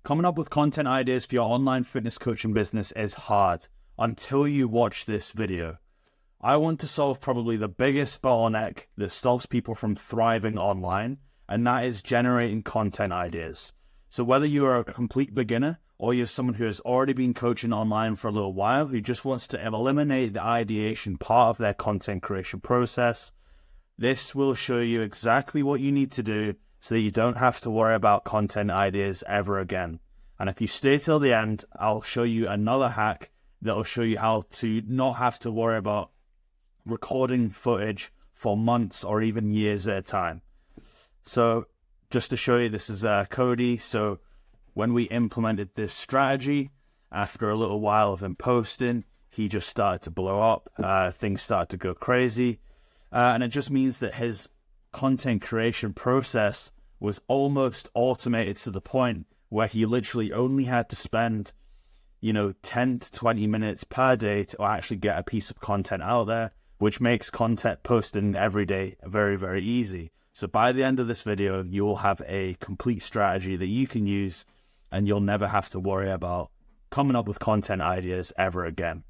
Coming up with content ideas for your online fitness coaching business is hard until you watch this video. I want to solve probably the biggest bottleneck that stops people from thriving online, and that is generating content ideas. So whether you are a complete beginner or you're someone who has already been coaching online for a little while, who just wants to eliminate the ideation part of their content creation process, this will show you exactly what you need to do so that you don't have to worry about content ideas ever again. And if you stay till the end, I'll show you another hack that will show you how to not have to worry about recording footage for months or even years at a time. So just to show you, this is Cody. So when we implemented this strategy, after a little while of him posting, he just started to blow up. Things started to go crazy. And it just means that his content creation process was almost automated to the point where he literally only had to spend, 10 to 20 minutes per day to actually get a piece of content out there, which makes content posting every day very, very easy. So by the end of this video, you will have a complete strategy that you can use, and you'll never have to worry about coming up with content ideas ever again.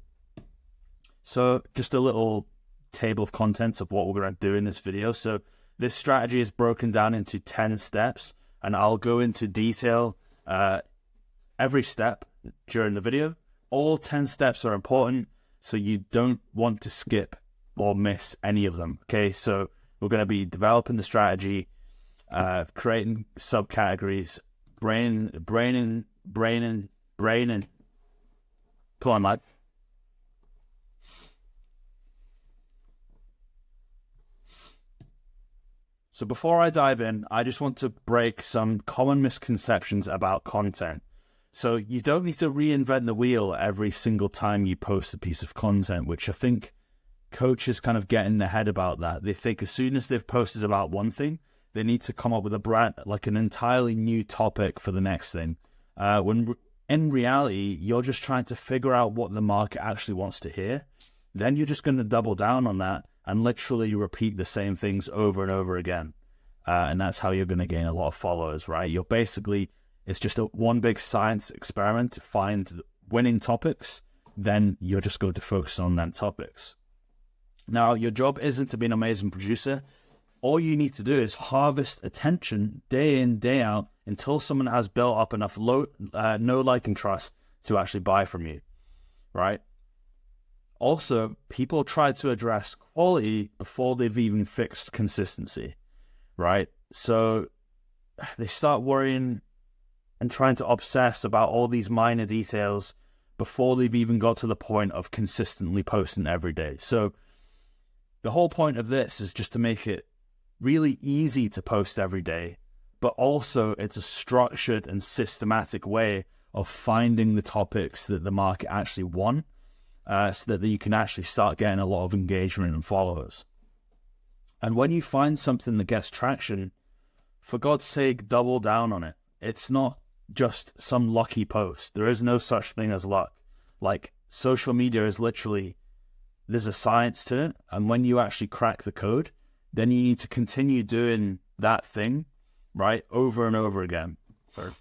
So just a little table of contents of what we're going to do in this video. So this strategy is broken down into 10 steps, and I'll go into detail every step during the video. All 10 steps are important, so you don't want to skip or miss any of them. Okay, so we're going to be developing the strategy, creating subcategories, braining. Come on, lad. So before I dive in, I just want to break some common misconceptions about content. So you don't need to reinvent the wheel every single time you post a piece of content, which I think coaches kind of get in their head about that. They think as soon as they've posted about one thing, they need to come up with an entirely new topic for the next thing. When in reality, you're just trying to figure out what the market actually wants to hear. Then you're just going to double down on that and literally repeat the same things over and over again. And that's how you're going to gain a lot of followers, right? It's just one big science experiment to find winning topics. Then you're just going to focus on them topics. Now, your job isn't to be an amazing producer. All you need to do is harvest attention day in, day out until someone has built up enough know, like, and trust to actually buy from you, right? Also, people try to address quality before they've even fixed consistency, right? So they start worrying and trying to obsess about all these minor details before they've even got to the point of consistently posting every day. So the whole point of this is just to make it really easy to post every day, but also it's a structured and systematic way of finding the topics that the market actually want. So that you can actually start getting a lot of engagement and followers. And when you find something that gets traction, for God's sake, double down on it. It's not just some lucky post. There is no such thing as luck. Like, social media is literally, there's a science to it. And when you actually crack the code, then you need to continue doing that thing, right, over and over again. Sure.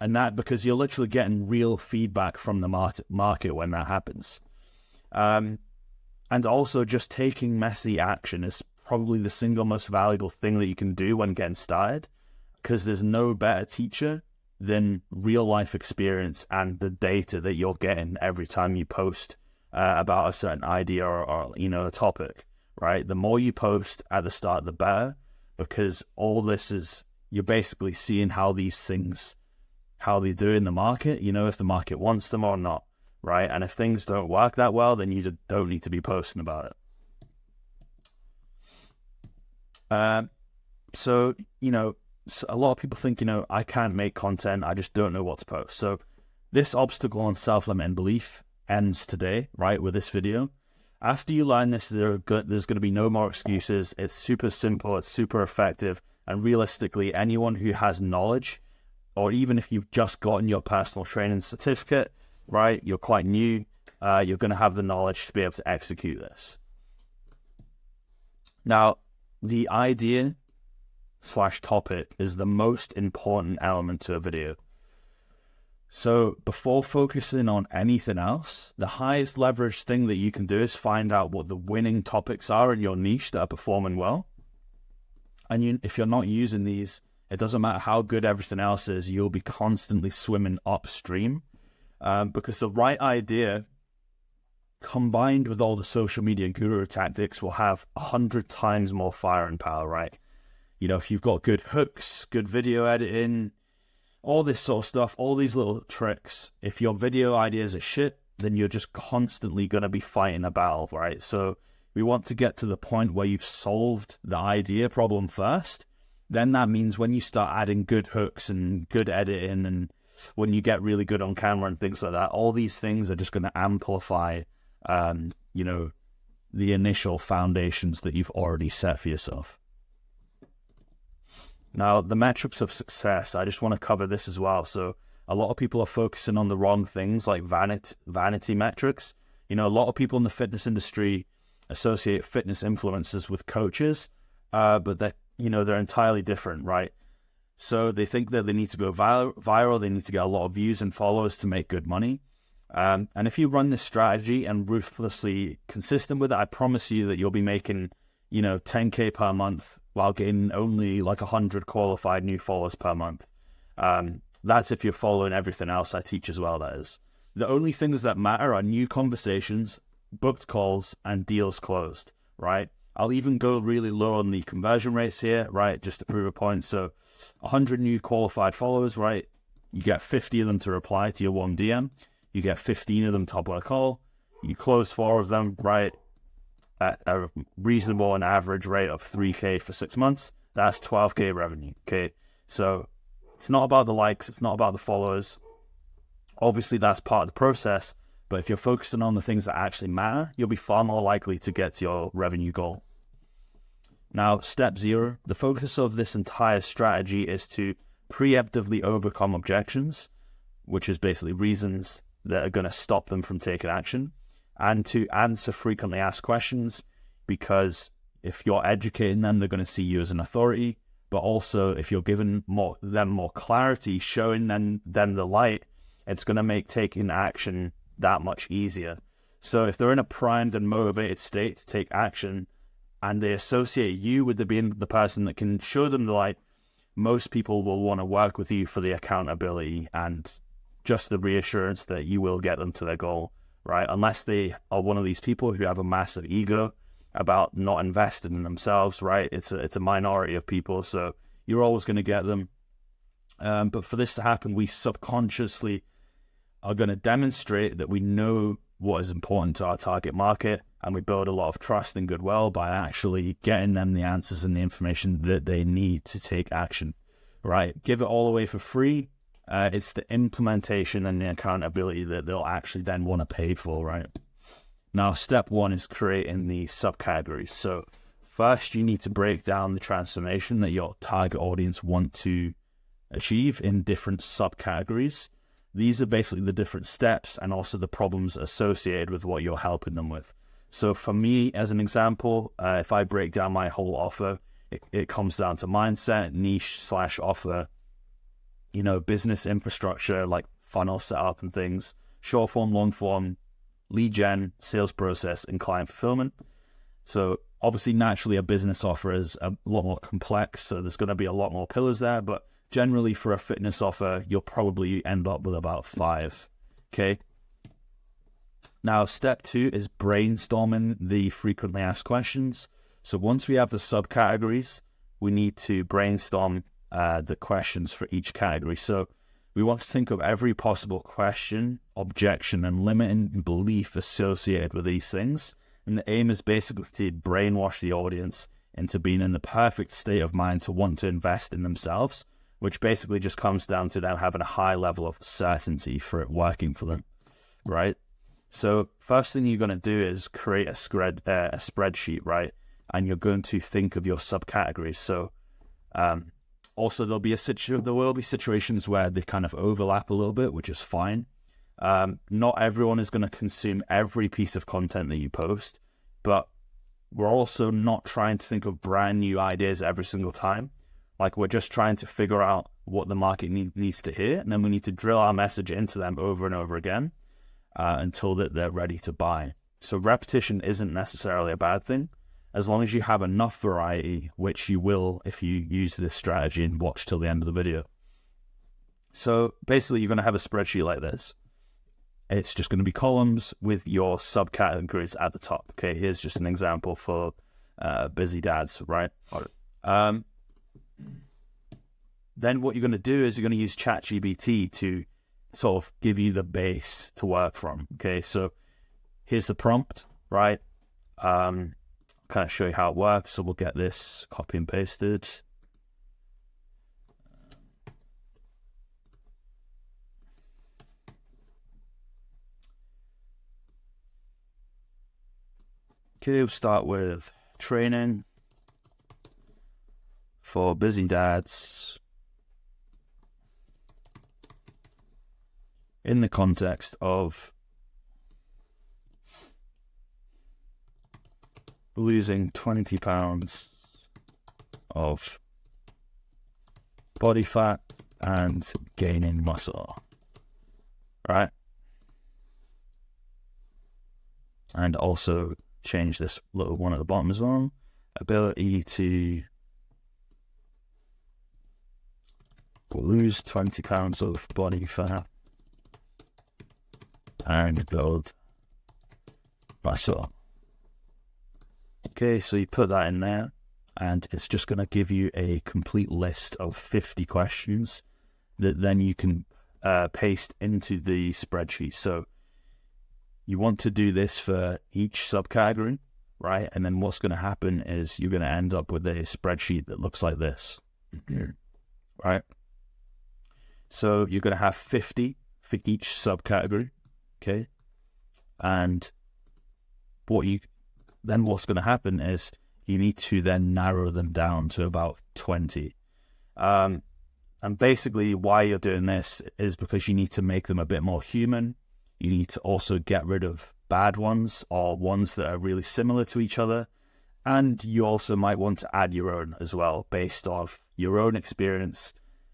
And that because you're literally getting real feedback from the market when that happens. And also just taking messy action is probably the single most valuable thing that you can do when getting started, because there's no better teacher than real life experience and the data that you're getting every time you post about a certain idea or a topic, right? The more you post at the start, the better, because all this is, you're basically seeing how these things, how they do in the market, if the market wants them or not, right? And if things don't work that well, then you don't need to be posting about it. So a lot of people think, I can't make content, I just don't know what to post. So this obstacle on self-limiting belief ends today, right, with this video. After you learn this, there's going to be no more excuses. It's super simple, it's super effective, and realistically, anyone who has knowledge, or even if you've just gotten your personal training certificate, right, you're quite new, you're going to have the knowledge to be able to execute this. Now, the idea / topic is the most important element to a video. So before focusing on anything else, the highest leverage thing that you can do is find out what the winning topics are in your niche that are performing well. And if you're not using these, it doesn't matter how good everything else is, you'll be constantly swimming upstream, because the right idea combined with all the social media guru tactics will have 100 times more fire and power, right? You know, if you've got good hooks, good video editing, all this sort of stuff, all these little tricks, if your video ideas are shit, then you're just constantly going to be fighting a battle, right? So we want to get to the point where you've solved the idea problem first. Then that means when you start adding good hooks and good editing, and when you get really good on camera and things like that, all these things are just going to amplify, you know, the initial foundations that you've already set for yourself. Now, the metrics of success, I just want to cover this as well. So a lot of people are focusing on the wrong things, like vanity metrics. You know, a lot of people in the fitness industry associate fitness influencers with coaches, but they're entirely different, right? So they think that they need to go viral, they need to get a lot of views and followers to make good money. And if you run this strategy and ruthlessly consistent with it, I promise you that you'll be making, 10K per month while getting only like 100 qualified new followers per month. That's if you're following everything else I teach as well, that is. The only things that matter are new conversations, booked calls, and deals closed, right? I'll even go really low on the conversion rates here, right, just to prove a point. So 100 new qualified followers, right? You get 50 of them to reply to your one DM. You get 15 of them to hop on a call. You close 4 of them, right, at a reasonable and average rate of 3K for 6 months. That's 12K revenue, okay? So it's not about the likes, it's not about the followers. Obviously, that's part of the process, but if you're focusing on the things that actually matter, you'll be far more likely to get to your revenue goal. Now, step 0, the focus of this entire strategy is to preemptively overcome objections, which is basically reasons that are going to stop them from taking action, and to answer frequently asked questions, because if you're educating them, they're going to see you as an authority, but also if you're giving them more clarity, showing them the light, it's going to make taking action that much easier. So if they're in a primed and motivated state to take action, and they associate you with being the person that can show them the light, most people will want to work with you for the accountability and just the reassurance that you will get them to their goal, right? Unless they are one of these people who have a massive ego about not investing in themselves, right? It's a minority of people, so you're always going to get them. But for this to happen, we subconsciously are going to demonstrate that we know what is important to our target market, and we build a lot of trust and goodwill by actually getting them the answers and the information that they need to take action, right? Give it all away for free. It's the implementation and the accountability that they'll actually then want to pay for, right? Now, step 1 is creating the subcategories. So first, you need to break down the transformation that your target audience want to achieve in different subcategories. These are basically the different steps and also the problems associated with what you're helping them with. So for me, as an example, if I break down my whole offer, it comes down to mindset, niche/offer, business infrastructure like funnel setup and things, short form, long form, lead gen, sales process, and client fulfillment. So obviously, naturally, a business offer is a lot more complex, so there's going to be a lot more pillars there, but generally for a fitness offer, you'll probably end up with about 5, okay? Now, step 2 is brainstorming the frequently asked questions. So once we have the subcategories, we need to brainstorm the questions for each category. So we want to think of every possible question, objection, and limiting belief associated with these things. And the aim is basically to brainwash the audience into being in the perfect state of mind to want to invest in themselves, which basically just comes down to them having a high level of certainty for it working for them, right? So first thing you're going to do is create a spreadsheet, right? And you're going to think of your subcategories. So also there will be situations where they kind of overlap a little bit, which is fine. Not everyone is going to consume every piece of content that you post, but we're also not trying to think of brand new ideas every single time. Like, we're just trying to figure out what the market needs to hear, and then we need to drill our message into them over and over again until that they're ready to buy. So repetition isn't necessarily a bad thing, as long as you have enough variety, which you will if you use this strategy and watch till the end of the video. So basically, you're going to have a spreadsheet like this. It's just going to be columns with your subcategories at the top. Okay, here's just an example for busy dads, right? Then what you're going to do is you're going to use ChatGPT to sort of give you the base to work from. Okay, so here's the prompt, right? Kind of show you how it works. So we'll get this copy and pasted. Okay, we'll start with training for busy dads in the context of losing 20 pounds of body fat and gaining muscle, right? And also change this little one at the bottom as well. Ability to lose 20 pounds of body fat and build muscle. Okay, so you put that in there, and it's just going to give you a complete list of 50 questions that then you can paste into the spreadsheet. So you want to do this for each subcategory, right? And then what's going to happen is you're going to end up with a spreadsheet that looks like this, right? So you're going to have 50 for each subcategory, okay? And what's going to happen is you need to then narrow them down to about 20. And basically why you're doing this is because you need to make them a bit more human. You need to also get rid of bad ones or ones that are really similar to each other. And you also might want to add your own as well, based off your own experience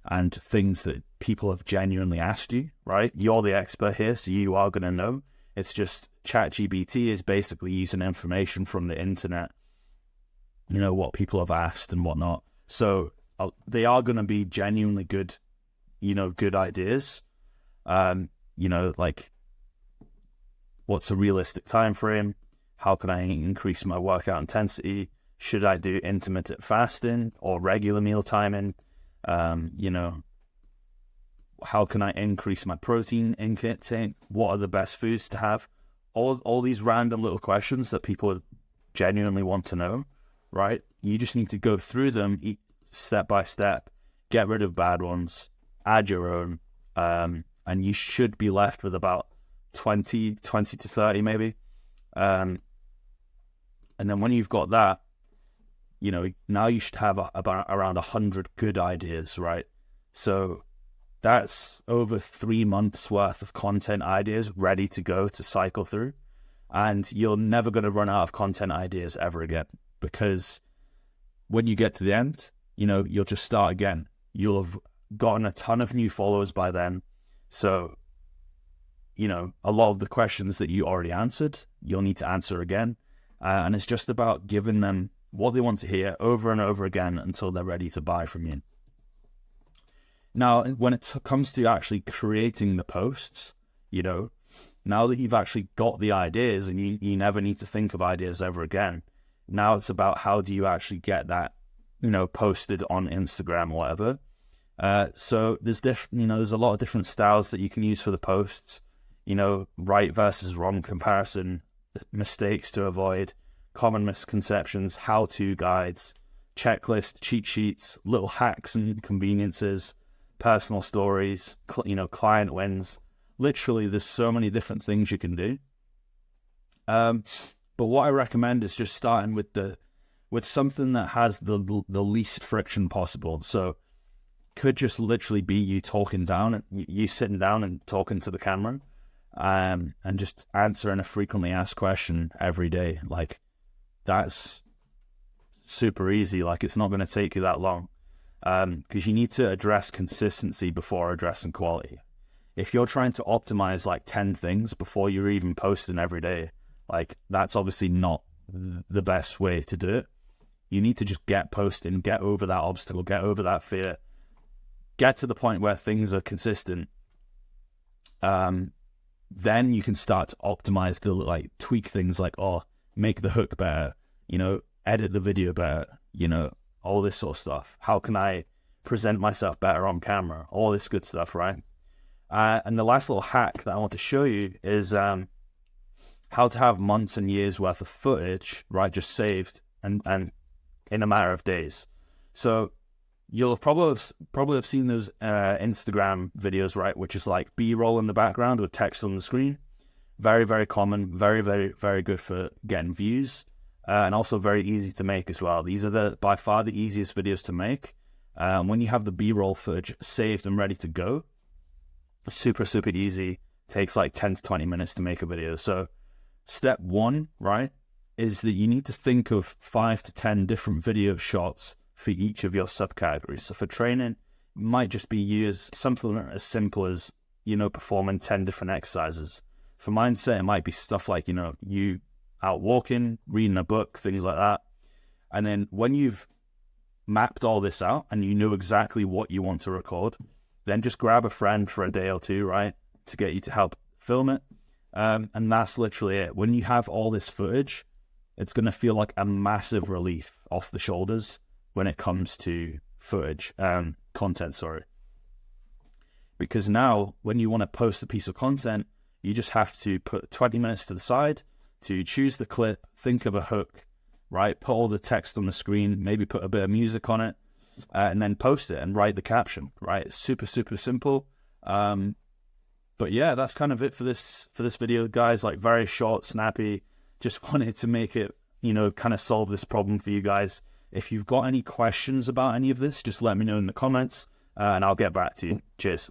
and things that people have genuinely asked you, right? You're the expert here, so you are going to know. It's just ChatGPT is basically using information from the internet, you know, what people have asked and whatnot. So they are going to be genuinely good, you know, good ideas. You know, like, what's a realistic time frame? How can I increase my workout intensity? Should I do intermittent fasting or regular meal timing? You know, how can I increase my protein intake? What are the best foods to have? All these random little questions that people genuinely want to know, right? You just need to go through them step by step, get rid of bad ones, add your own, and you should be left with about 20 to 30 maybe. And then when you've got that, you know, now you should have about around 100 good ideas, right? So that's over 3 months worth of content ideas ready to go to cycle through. And you're never going to run out of content ideas ever again, because when you get to the end, you know, you'll just start again. You'll have gotten a ton of new followers by then. So, you know, a lot of the questions that you already answered, you'll need to answer again. And it's just about giving them what they want to hear over and over again until they're ready to buy from you. Now, when it comes to actually creating the posts, you know, now that you've actually got the ideas and you never need to think of ideas ever again, now it's about how do you actually get that, you know, posted on Instagram or whatever. So there's there's a lot of different styles that you can use for the posts, you know, right versus wrong comparison, mistakes to avoid, common misconceptions, how-to guides, checklist, cheat sheets, little hacks and conveniences, personal stories, you know, client wins. Literally, there's so many different things you can do. But what I recommend is just starting with something that has the least friction possible. So could just literally be you talking down, you sitting down and talking to the camera, and just answering a frequently asked question every day. Like, that's super easy. Like, it's not going to take you that long. because you need to address consistency before addressing quality. If you're trying to optimize like 10 things before you're even posting every day, like that's obviously not the best way to do it. You need to just get posting, get over that obstacle, get over that fear, get to the point where things are consistent. Then you can start to optimize the, like, tweak things like, make the hook better, edit the video better, all this sort of stuff. How can I present myself better on camera? All this good stuff, right? And the last little hack that I want to show you is how to have months and years worth of footage, right, just saved and in a matter of days. So you'll probably have seen those Instagram videos, right, which is like B-roll in the background with text on the screen. Very, very common, very, very, very good for getting views, and also very easy to make as well. These are by far the easiest videos to make. When you have the B-roll footage saved and ready to go, super, super easy. Takes like 10 to 20 minutes to make a video. So step one, right, is that you need to think of 5 to 10 different video shots for each of your subcategories. So for training, it might just be used something as simple as, performing 10 different exercises. For mindset, it might be stuff like, you out walking, reading a book, things like that. And then when you've mapped all this out and you know exactly what you want to record, then just grab a friend for a day or two, right, to get you to help film it. And that's literally it. When you have all this footage, it's going to feel like a massive relief off the shoulders when it comes to footage, content, because now when you want to post a piece of content, you just have to put 20 minutes to the side to choose the clip, think of a hook, right, put all the text on the screen, maybe put a bit of music on it, and then post it and write the caption, right? It's super, super simple. But yeah, that's kind of it for this video, guys. Like, very short, snappy. Just wanted to make it, kind of solve this problem for you guys. If you've got any questions about any of this, just let me know in the comments, and I'll get back to you. Cheers.